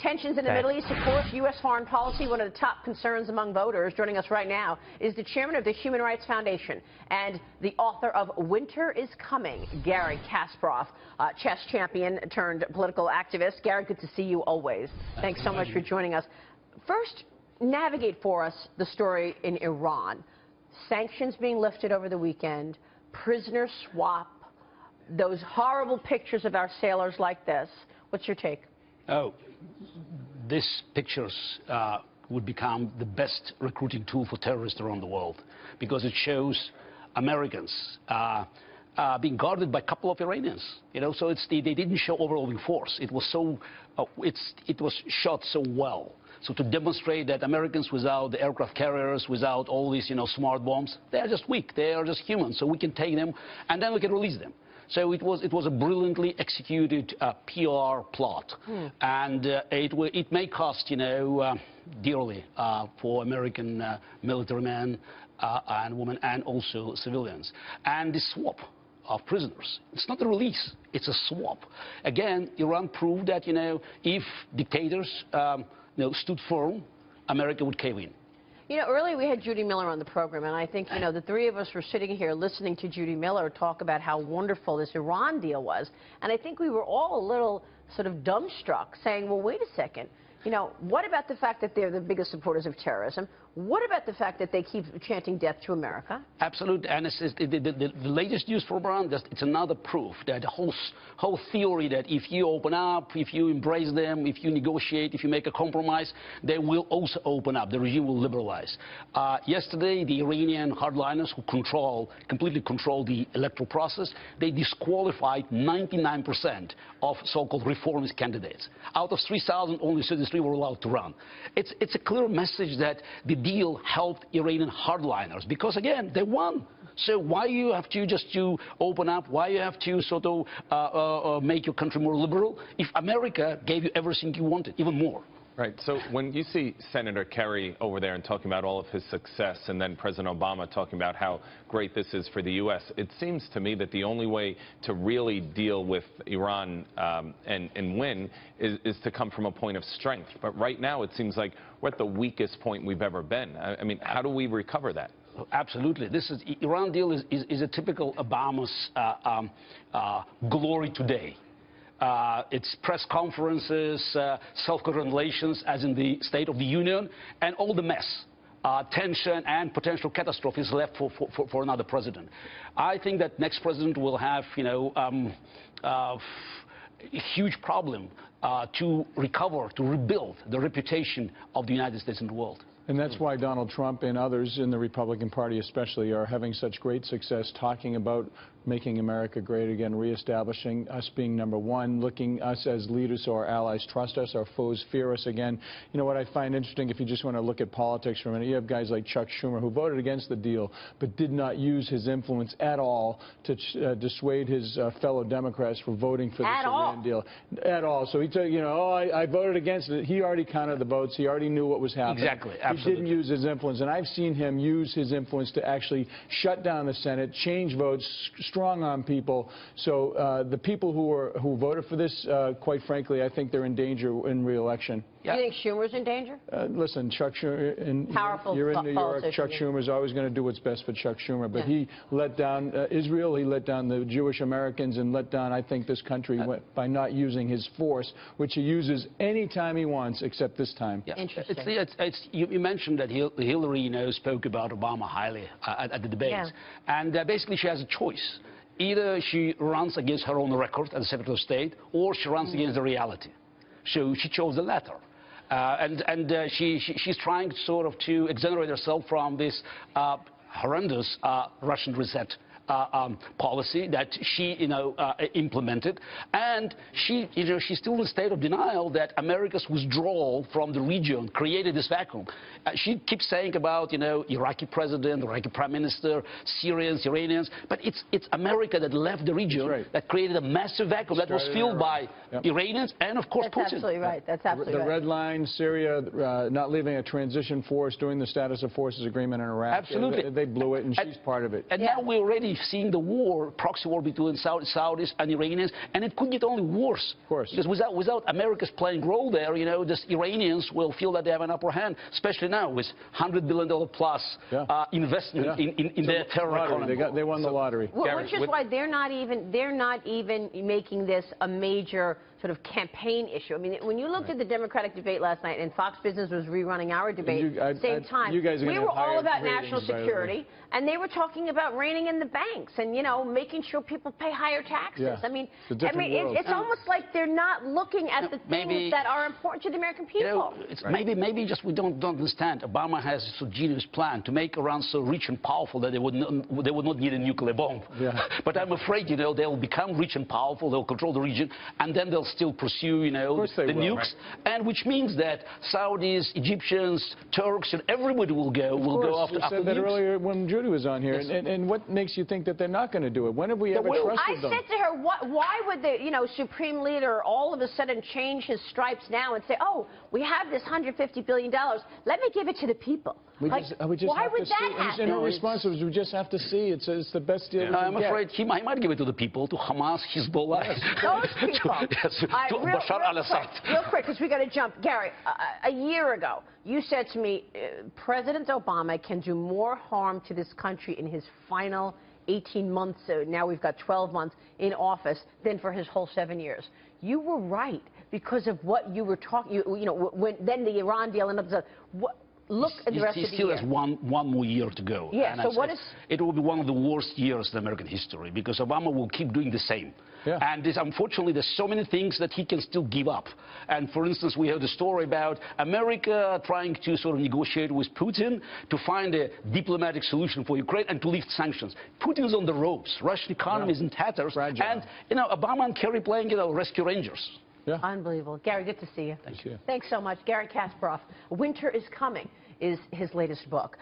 tensions in the Middle East, of course, U.S. foreign policy, one of the top concerns among voters. Joining us right now is the chairman of the Human Rights Foundation and the author of Winter is Coming, Garry Kasparov, chess champion turned political activist. Garry, good to see you always. Thanks so much for joining us. First, navigate for us the story in Iran. Sanctions being lifted over the weekend, prisoner swap, those horrible pictures of our sailors like this. What's your take? Oh, these pictures would become the best recruiting tool for terrorists around the world, because it shows Americans being guarded by a couple of Iranians. You know, so they didn't show overwhelming force. It was so it was shot so well. So to demonstrate that Americans, without the aircraft carriers, without all these, smart bombs, they are just weak. They are just humans. So we can take them and then we can release them. So it was a brilliantly executed PR plot, and it may cost, dearly for American military men and women, and also civilians. And the swap of prisoners, it's not a release, it's a swap. Again, Iran proved that if dictators stood firm, America would cave in. Earlier we had Judy Miller on the program, and I think, the three of us were sitting here listening to Judy Miller talk about how wonderful this Iran deal was. And I think we were all a little sort of dumbstruck, saying, well, wait a second. What about the fact that they're the biggest supporters of terrorism? What about the fact that they keep chanting death to America? Absolutely. And the latest news from Iran, it's another proof that the whole theory that if you open up, if you embrace them, if you negotiate, if you make a compromise, they will also open up. The regime will liberalize. Yesterday, the Iranian hardliners who completely control the electoral process, they disqualified 99% of so-called reformist candidates. Out of 3,000, only 33 were allowed to run. It's a clear message that the deal helped Iranian hardliners, because again, they won. So why you have to just open up? Why you have to sort of make your country more liberal if America gave you everything you wanted, even more? Right. So when you see Senator Kerry over there and talking about all of his success, and then President Obama talking about how great this is for the U.S., it seems to me that the only way to really deal with Iran and win is to come from a point of strength. But right now it seems like we're at the weakest point we've ever been. I mean, how do we recover that? Absolutely. Iran deal is a typical Obama's glory today. It's press conferences, self-congratulations as in the State of the Union, and all the mess, tension and potential catastrophe is left for another president. I think that next president will have, a huge problem to recover, to rebuild the reputation of the United States in the world. And that's why Donald Trump and others in the Republican Party especially are having such great success talking about making America great again, reestablishing us being number one, looking us as leaders so our allies trust us, our foes fear us again. What I find interesting, if you just want to look at politics for a minute, you have guys like Chuck Schumer who voted against the deal but did not use his influence at all to dissuade his fellow Democrats from voting for this Iran deal. At all. So he told, I voted against it. He already counted the votes. He already knew what was happening. Exactly. Absolutely. He didn't use his influence. And I've seen him use his influence to actually shut down the Senate, change votes, strong-arm people. So the people who voted for this, quite frankly, I think they're in danger in re-election. Do you think Schumer's in danger? Listen, Chuck Schumer, you're in New York. Chuck Schumer's always going to do what's best for Chuck Schumer. But he let down Israel, he let down the Jewish Americans, and let down, I think, this country by not using his force, which he uses any time he wants, except this time. Yeah. Interesting. You mentioned that Hillary spoke about Obama highly at the debates. Yeah. And basically she has a choice. Either she runs against her own record as Secretary of State, or she runs against the reality. So she chose the latter. She's trying sort of to exonerate herself from this horrendous Russian reset policy that she implemented, and she's still in a state of denial that America's withdrawal from the region created this vacuum. She keeps saying about Iraqi president, Iraqi prime minister, Syrians, Iranians, but it's America that left the region that created a massive vacuum that was filled by Iranians and of course Putin. That's absolutely right. That's absolutely right. The red line, Syria, not leaving a transition force, doing the status of forces agreement in Iraq. Absolutely. They blew it, and she's part of it. And now we're already we're seeing the war, proxy war between Saudis and Iranians, and it could get only worse. Of course. Because without America's playing role there, the Iranians will feel that they have an upper hand, especially now with $100 billion plus investment in their terror economy. They won the lottery. Well, which is why they're not even making this a major sort of campaign issue. I mean, when you looked at the Democratic debate last night, and Fox Business was rerunning our debate same time, we were all about national security, and they were talking about reining in the banks and, making sure people pay higher taxes. Yeah. I mean, it's almost like they're not looking at the things that are important to the American people. Maybe just we don't understand. Obama has a genius plan to make Iran so rich and powerful that they would not need a nuclear bomb. Yeah. But I'm afraid, they'll become rich and powerful, they'll control the region, and then they'll still pursue, the nukes, and which means that Saudis, Egyptians, Turks, and everybody will go after nukes. You said that earlier when Judy was on here, yes. and what makes you think that they're not going to do it? When have we ever trusted them? I said to her, why would the Supreme Leader all of a sudden change his stripes now and say, oh, we have this $150 billion, let me give it to the people? Why would that happen? And her response was, we just have to see. It's the best deal we can I'm afraid he might give it to the people, to Hamas, Hezbollah. Yes. Those people. To Bashar al-Assad. Real quick, because we got to jump. Gary, a year ago, you said to me, President Obama can do more harm to this country in his final 18 months, now we've got 12 months in office, than for his whole 7 years. You were right because of what you were talking, then the Iran deal and others. Look at the rest of the year. He still has one more year to go. Yeah, and so it will be one of the worst years in American history because Obama will keep doing the same. Yeah. And unfortunately, there's so many things that he can still give up. And for instance, we heard a story about America trying to sort of negotiate with Putin to find a diplomatic solution for Ukraine and to lift sanctions. Putin's on the ropes. Russian economy is in tatters. Fragile. And, Obama and Kerry playing, rescue rangers. Yeah. Unbelievable. Gary, good to see you. Thank you. Thanks so much. Garry Kasparov. Winter is Coming is his latest book.